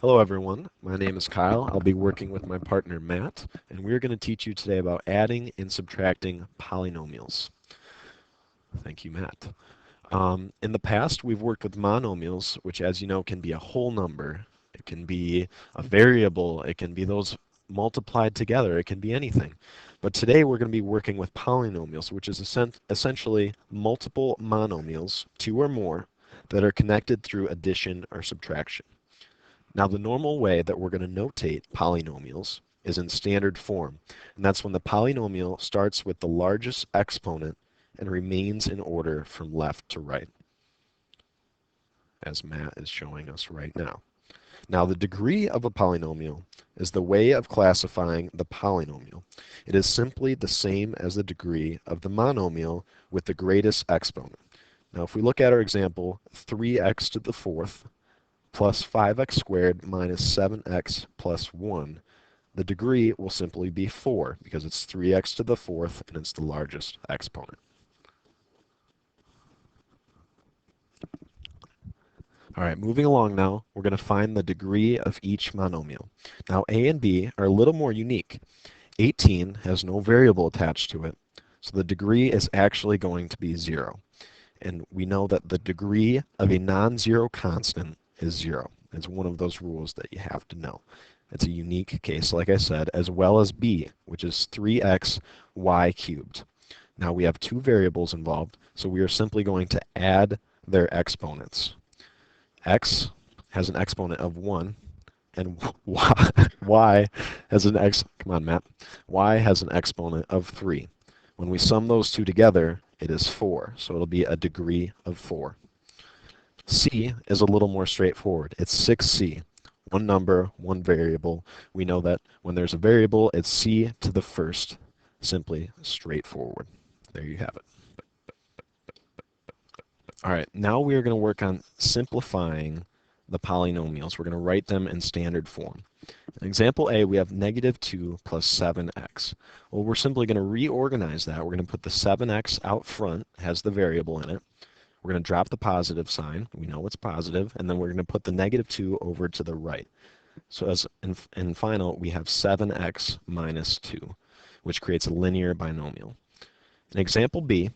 Hello everyone, my name is Kyle. I'll be working with my partner Matt, and we're going to teach you today about adding and subtracting polynomials. Thank you, Matt. In the past, we've worked with monomials, which as you know can be a whole number. It can be a variable, it can be those multiplied together, it can be anything. But today we're going to be working with polynomials, which is essentially multiple monomials, two or more, that are connected through addition or subtraction. Now, the normal way that we're going to notate polynomials is in standard form, and that's when the polynomial starts with the largest exponent and remains in order from left to right, as Matt is showing us right now. Now, the degree of a polynomial is the way of classifying the polynomial. It is simply the same as the degree of the monomial with the greatest exponent. Now, if we look at our example, 3x to the fourth plus 5x squared minus 7x plus 1, the degree will simply be 4 because it's 3x to the fourth and it's the largest exponent. All right, moving along now, we're going to find the degree of each monomial. Now, a and b are a little more unique. 18 has no variable attached to it, so the degree is actually going to be 0. And we know that the degree of a non-zero constant is 0. It's one of those rules that you have to know. It's a unique case, like I said, as well as b, which is 3x y cubed. Now we have two variables involved, so we are simply going to add their exponents. X has an exponent of 1, and y has an come on, Matt. Y has an exponent of 3. When we sum those two together, it is 4, so it'll be a degree of 4. C is a little more straightforward. It's 6c. One number, one variable. We know that when there's a variable, it's c to the first. Simply straightforward. There you have it. All right, now we are going to work on simplifying the polynomials. We're going to write them in standard form. In example A, we have negative 2 plus 7x. Well, we're simply going to reorganize that. We're going to put the 7x out front, has the variable in it. We're going to drop the positive sign. We know it's positive. And then we're going to put the negative 2 over to the right. So as in final, we have 7x minus 2, which creates a linear binomial. In example B,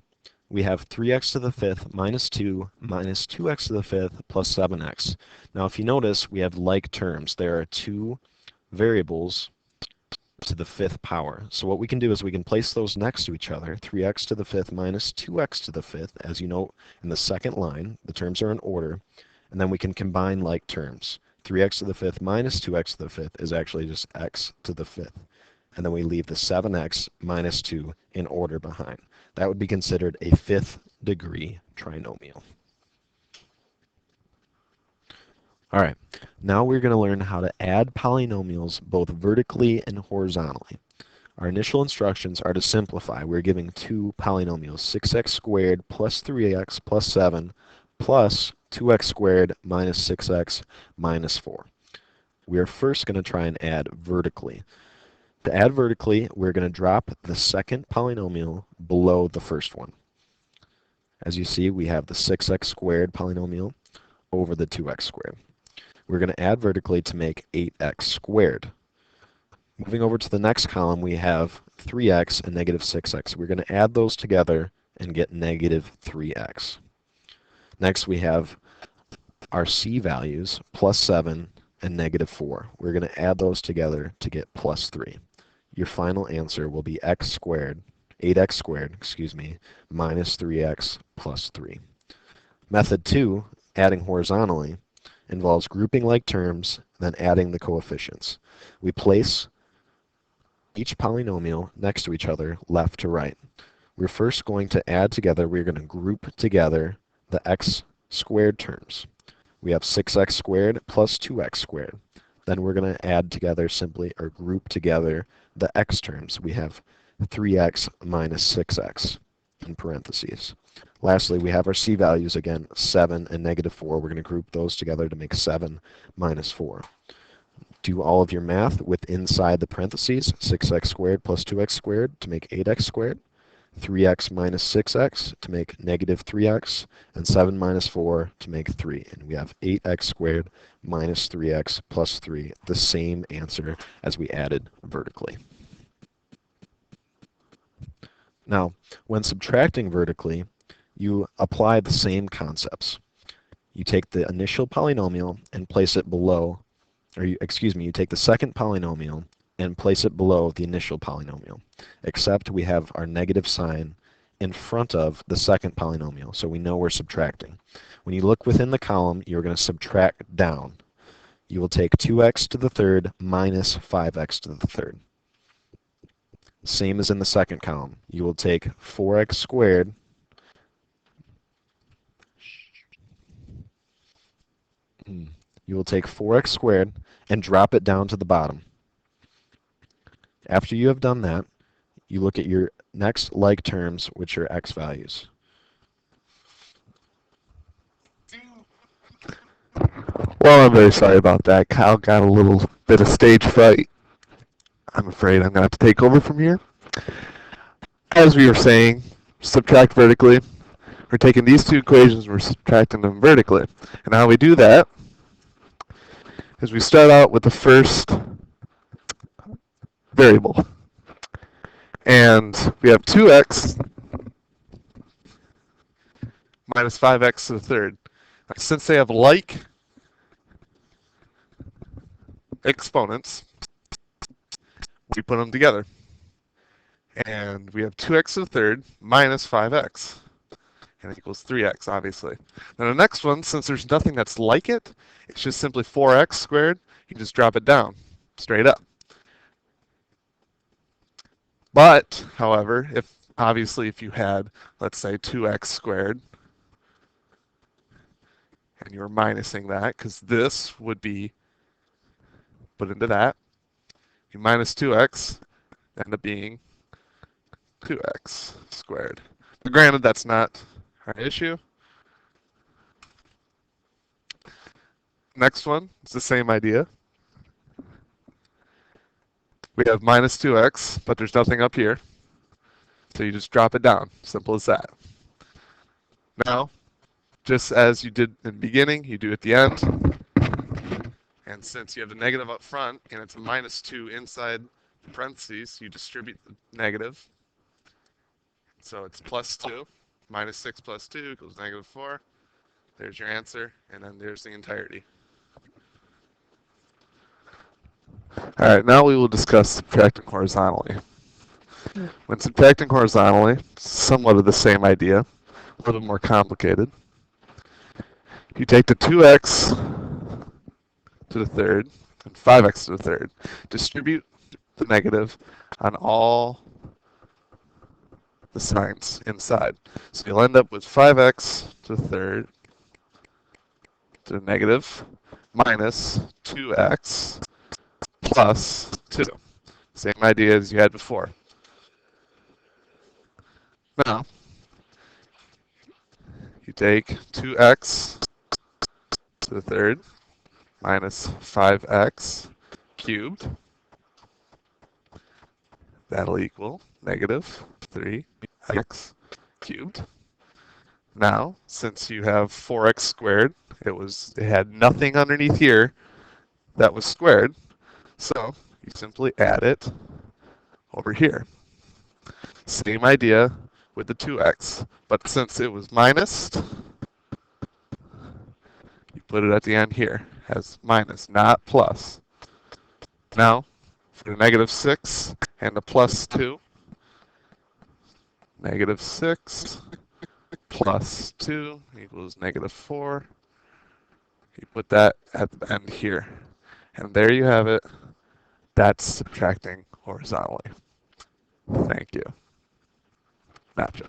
we have 3x to the fifth minus 2 minus 2x to the fifth plus 7x. Now if you notice, we have like terms. There are two variables to the fifth power. So what we can do is we can place those next to each other. 3x to the fifth minus 2x to the fifth. As you know, in the second line, the terms are in order. And then we can combine like terms. 3x to the fifth minus 2x to the fifth is actually just x to the fifth. And then we leave the 7x minus 2 in order behind. That would be considered a fifth degree trinomial. All right, now we're going to learn how to add polynomials both vertically and horizontally. Our initial instructions are to simplify. We're giving two polynomials, 6x squared plus 3x plus 7 plus 2x squared minus 6x minus 4. We are first going to try and add vertically. To add vertically, we're going to drop the second polynomial below the first one. As you see, we have the 6x squared polynomial over the 2x squared. We're going to add vertically to make 8x squared. Moving over to the next column, we have 3x and negative 6x. We're going to add those together and get negative 3x. Next, we have our c values, plus 7 and negative 4. We're going to add those together to get plus 3. Your final answer will be 8x squared, minus 3x plus 3. Method 2, adding horizontally, involves grouping like terms, then adding the coefficients. We place each polynomial next to each other, left to right. We're first going to add together, we're going to group together the x squared terms. We have 6x squared plus 2x squared. Then we're going to add together simply, or group together, the x terms. We have 3x minus 6x in parentheses. Lastly, we have our c values again, 7 and negative 4. We're going to group those together to make 7 minus 4. Do all of your math with inside the parentheses, 6x squared plus 2x squared to make 8x squared. 3x minus 6x to make negative 3x, and 7 minus 4 to make 3. And we have 8x squared minus 3x plus 3, the same answer as we added vertically. Now, when subtracting vertically, you apply the same concepts. You take the initial polynomial and place it below, you take the second polynomial and place it below the initial polynomial, except we have our negative sign in front of the second polynomial, so we know we're subtracting. When you look within the column, you're going to subtract down. You will take 2x to the third minus 5x to the third. Same as in the second column. You will take 4x squared you will take 4x squared and drop it down to the bottom. After you have done that, you look at your next like terms, which are x values. Well, I'm very sorry about that. Kyle got a little bit of stage fright. I'm afraid I'm going to have to take over from here. As we were saying, subtract vertically. We're taking these two equations and we're subtracting them vertically. And how we do that is we start out with the first variable. And we have 2x minus 5x to the third. Now, since they have like exponents, we put them together. And we have 2x to the third minus 5x. And it equals 3x, obviously. Now the next one, since there's nothing that's like it, it's just simply 4x squared. You can just drop it down, straight up. But, however, if you had, let's say, 2x squared, and you were minusing that, because this would be put into that, you minus 2x, end up being 2x squared. But granted, that's not our issue. Next one, it's the same idea. We have minus 2x, but there's nothing up here. So you just drop it down. Simple as that. Now, just as you did in the beginning, you do at the end. And since you have the negative up front, and it's a minus 2 inside the parentheses, you distribute the negative. So it's plus 2. Minus 6 plus 2 equals negative 4. There's your answer, and then there's the entirety. All right, now we will discuss subtracting horizontally. When subtracting horizontally, somewhat of the same idea, a little more complicated. You take the 2x to the third and 5x to the third. Distribute the negative on all the signs inside. So you'll end up with 5x to the third to the negative minus 2x plus 2. Same idea as you had before. Now, you take 2x to the third minus 5x cubed. That'll equal negative 3x cubed. Now, since you have 4x squared, it had nothing underneath here that was squared, so you simply add it over here. Same idea with the 2x, but since it was minused, you put it at the end here as minus, not plus. Now, for the negative 6 and the plus 2, negative 6 plus 2 equals negative 4. You put that at the end here. And there you have it. That's subtracting horizontally. Thank you. Gotcha.